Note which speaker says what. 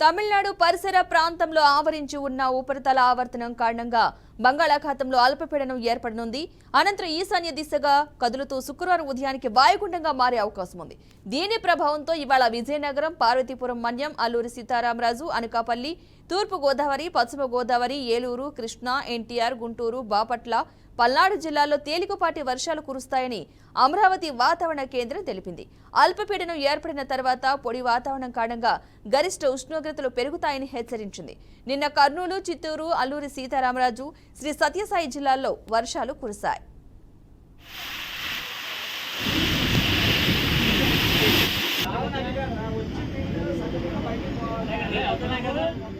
Speaker 1: తమిళనాడు పరిసర ప్రాంతంలో ఆవరించి ఉన్న ఉపరితల ఆవర్తనం కారణంగా బంగాళాఖాతంలో అల్పపీడనం ఏర్పడనుంది. అనంతరం ఈశాన్య దిశగా కదులుతూ శుక్రవారం ఉదయానికి వాయుగుండంగా మారే అవకాశం ఉంది. దీని ప్రభావంతో ఇవాళ విజయనగరం, పార్వతీపురం మన్యం, అల్లూరి సీతారామరాజు, అనకాపల్లి, తూర్పు గోదావరి, పశ్చిమ గోదావరి, ఏలూరు, కృష్ణా, ఎన్టీఆర్, గుంటూరు, బాపట్ల, పల్నాడు జిల్లాల్లో తేలికపాటి వర్షాలు కురుస్తాయని అమరావతి వాతావరణ కేంద్రం తెలిపింది. అల్పపీడనం ఏర్పడిన తర్వాత పొడి వాతావరణం కారణంగా గరిష్ట ఉష్ణోగ్రతలు పెరుగుతాయని హెచ్చరించింది. నిన్న కర్నూలు, చిత్తూరు, అల్లూరి సీతారామరాజు, శ్రీ సత్యసాయి జిల్లాల్లో వర్షాలు కురిశాయి.
Speaker 2: అవునా